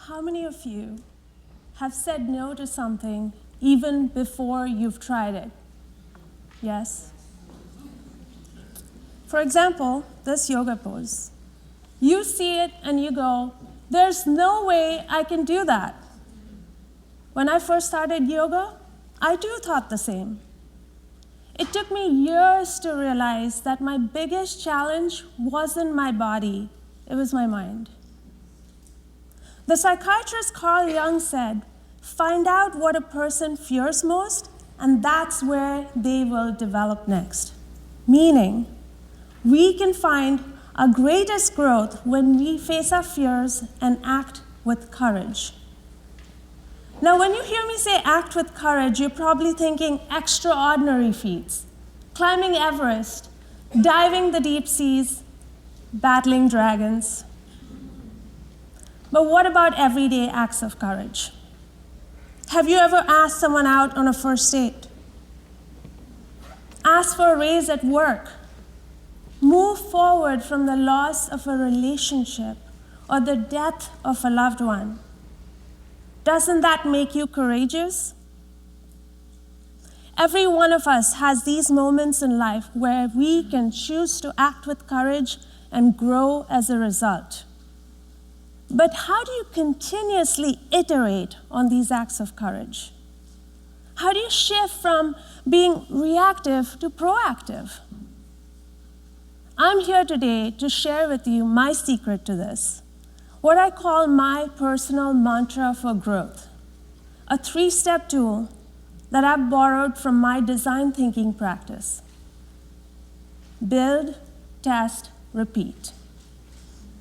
How many of you have said no to something even before you've tried it? Yes? For example, this yoga pose. You see it and you go, there's no way I can do that. When I first started yoga, I too thought the same. It took me years to realize that my biggest challenge wasn't my body, it was my mind. The psychiatrist Carl Jung said, find out what a person fears most, and that's where they will develop next. Meaning, we can find our greatest growth when we face our fears and act with courage. Now, when you hear me say act with courage, you're probably thinking extraordinary feats, climbing Everest, diving the deep seas, battling dragons. But what about everyday acts of courage? Have you ever asked someone out on a first date? Asked for a raise at work? Move forward from the loss of a relationship or the death of a loved one? Doesn't that make you courageous? Every one of us has these moments in life where we can choose to act with courage and grow as a result. But how do you continuously iterate on these acts of courage? How do you shift from being reactive to proactive? I'm here today to share with you my secret to this, what I call my personal mantra for growth, a 3-step tool that I've borrowed from my design thinking practice. Build, test, repeat.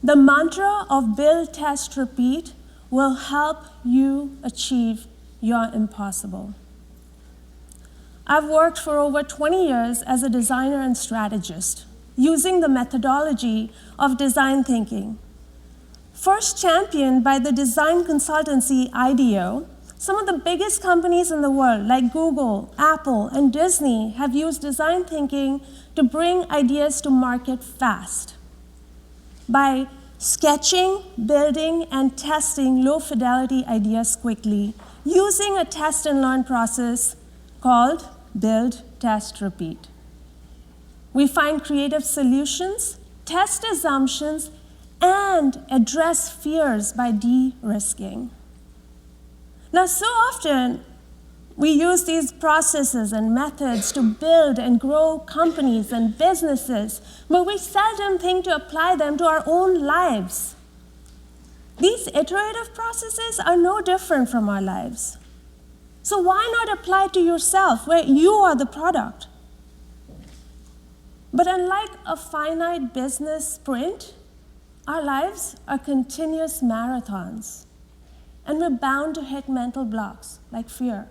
The mantra of build, test, repeat will help you achieve your impossible. I've worked for over 20 years as a designer and strategist, using the methodology of design thinking. First championed by the design consultancy IDEO, some of the biggest companies in the world, like Google, Apple, and Disney, have used design thinking to bring ideas to market fast. By sketching, building, and testing low-fidelity ideas quickly, using a test and learn process called build, test, repeat. We find creative solutions, test assumptions, and address fears by de-risking. Now, so often, we use these processes and methods to build and grow companies and businesses, but we seldom think to apply them to our own lives. These iterative processes are no different from our lives. So why not apply it to yourself, where you are the product? But unlike a finite business sprint, our lives are continuous marathons, and we're bound to hit mental blocks like fear.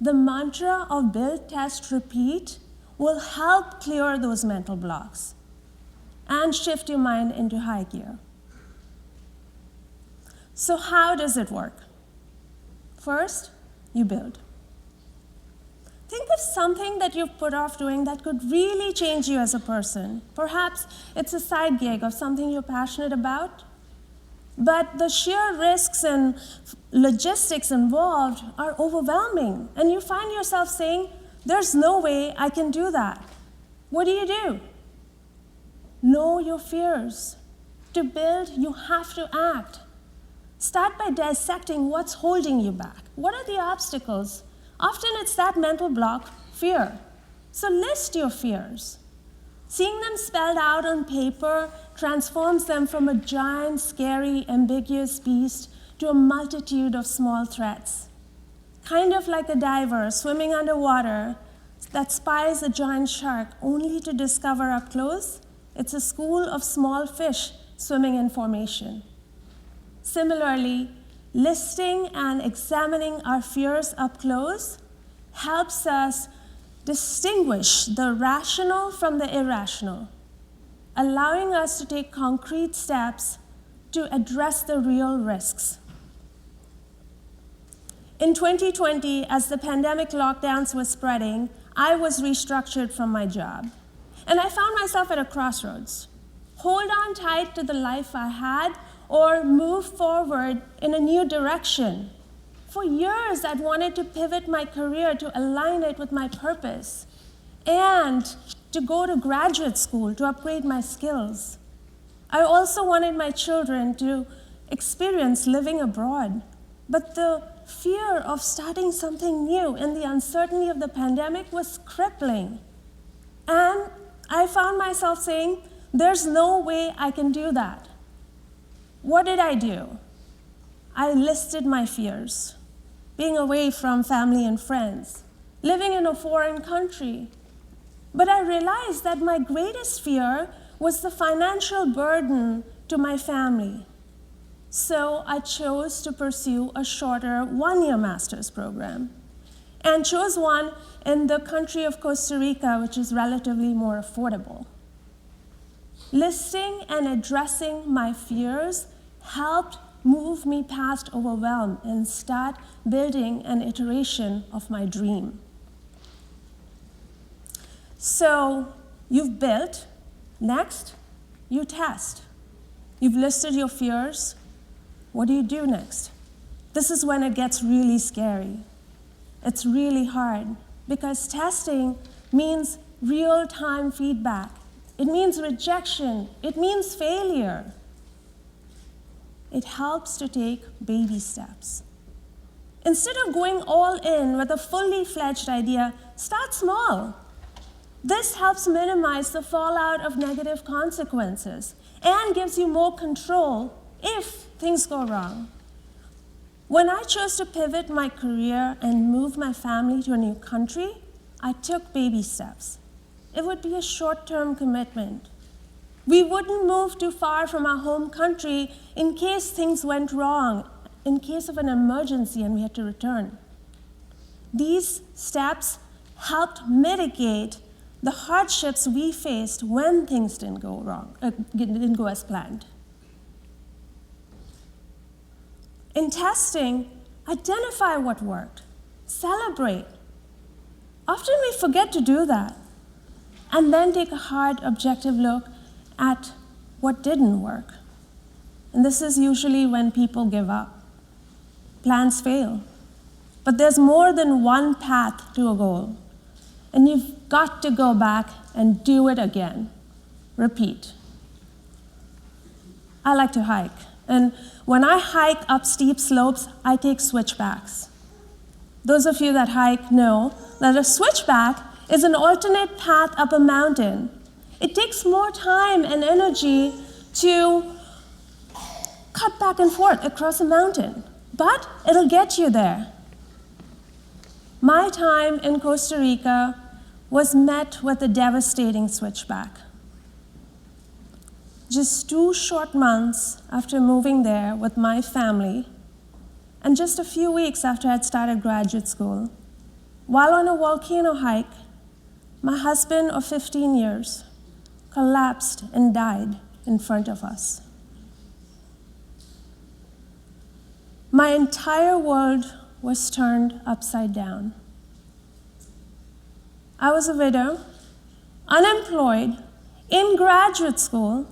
The mantra of build, test, repeat will help clear those mental blocks and shift your mind into high gear. So how does it work? First, you build. Think of something that you've put off doing that could really change you as a person. Perhaps it's a side gig of something you're passionate about, but the sheer risks and logistics involved are overwhelming, and you find yourself saying, there's no way I can do that. What do? Know your fears. To build, you have to act. Start by dissecting what's holding you back. What are the obstacles? Often it's that mental block, fear. So list your fears. Seeing them spelled out on paper transforms them from a giant, scary, ambiguous beast to a multitude of small threats. Kind of like a diver swimming underwater that spies a giant shark only to discover up close it's a school of small fish swimming in formation. Similarly, listing and examining our fears up close helps us distinguish the rational from the irrational, allowing us to take concrete steps to address the real risks. In 2020, as the pandemic lockdowns were spreading, I was restructured from my job, and I found myself at a crossroads. Hold on tight to the life I had, or move forward in a new direction. For years, I'd wanted to pivot my career to align it with my purpose and to go to graduate school to upgrade my skills. I also wanted my children to experience living abroad, but the fear of starting something new in the uncertainty of the pandemic was crippling. And I found myself saying, there's no way I can do that. What did I do? I listed my fears. Being away from family and friends, living in a foreign country. But I realized that my greatest fear was the financial burden to my family. So I chose to pursue a shorter one-year master's program and chose one in the country of Costa Rica, which is relatively more affordable. Listing and addressing my fears helped move me past overwhelm and start building an iteration of my dream. So you've built. Next, you test. You've listed your fears. What do you do next? This is when it gets really scary. It's really hard because testing means real-time feedback. It means rejection. It means failure. It helps to take baby steps. Instead of going all in with a fully fledged idea, start small. This helps minimize the fallout of negative consequences and gives you more control if things go wrong. When I chose to pivot my career and move my family to a new country, I took baby steps. It would be a short-term commitment. We wouldn't move too far from our home country in case things went wrong, in case of an emergency and we had to return. These steps helped mitigate the hardships we faced when things didn't go as planned. In testing, identify what worked, celebrate. Often we forget to do that, and then take a hard, objective look at what didn't work. And this is usually when people give up. Plans fail. But there's more than one path to a goal. And you've got to go back and do it again. Repeat. I like to hike. And when I hike up steep slopes, I take switchbacks. Those of you that hike know that a switchback is an alternate path up a mountain. It takes more time and energy to cut back and forth across a mountain, but it'll get you there. My time in Costa Rica was met with a devastating switchback. Just 2 short months after moving there with my family, and just a few weeks after I'd started graduate school, while on a volcano hike, my husband of 15 years collapsed and died in front of us. My entire world was turned upside down. I was a widow, unemployed, in graduate school,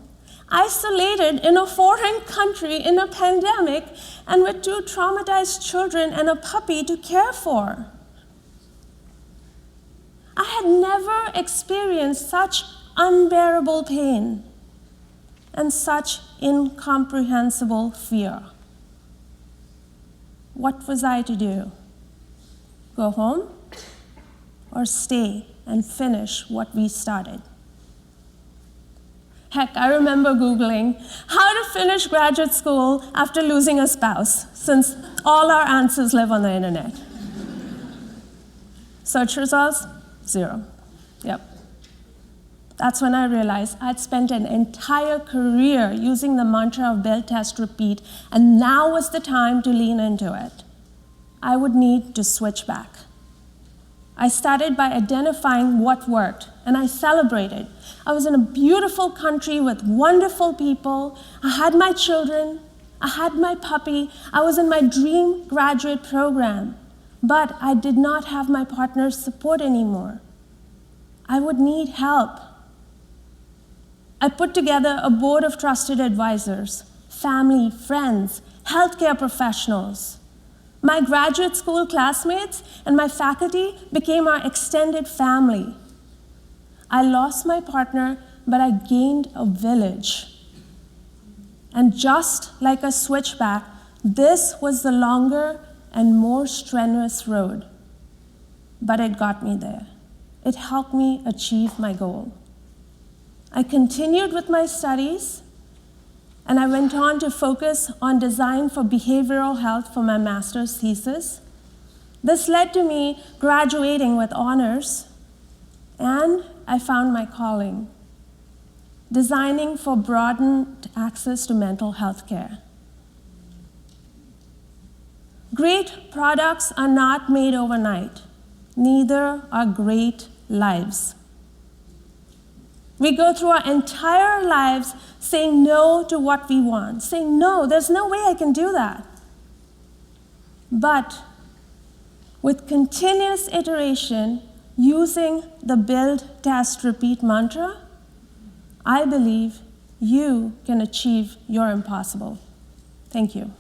isolated in a foreign country in a pandemic, and with 2 traumatized children and a puppy to care for. I had never experienced such unbearable pain and such incomprehensible fear. What was I to do? Go home or stay and finish what we started? Heck, I remember Googling how to finish graduate school after losing a spouse, since all our answers live on the internet. Search results, 0. Yep. That's when I realized I'd spent an entire career using the mantra of build, test, repeat, and now was the time to lean into it. I would need to switch back. I started by identifying what worked, and I celebrated. I was in a beautiful country with wonderful people. I had my children. I had my puppy. I was in my dream graduate program. But I did not have my partner's support anymore. I would need help. I put together a board of trusted advisors, family, friends, healthcare professionals. My graduate school classmates and my faculty became our extended family. I lost my partner, but I gained a village. And just like a switchback, this was the longer and more strenuous road. But it got me there. It helped me achieve my goal. I continued with my studies, and I went on to focus on design for behavioral health for my master's thesis. This led to me graduating with honors, and I found my calling, designing for broadened access to mental health care. Great products are not made overnight. Neither are great lives. We go through our entire lives saying no to what we want, saying, no, there's no way I can do that. But with continuous iteration, using the build, test, repeat mantra, I believe you can achieve your impossible. Thank you.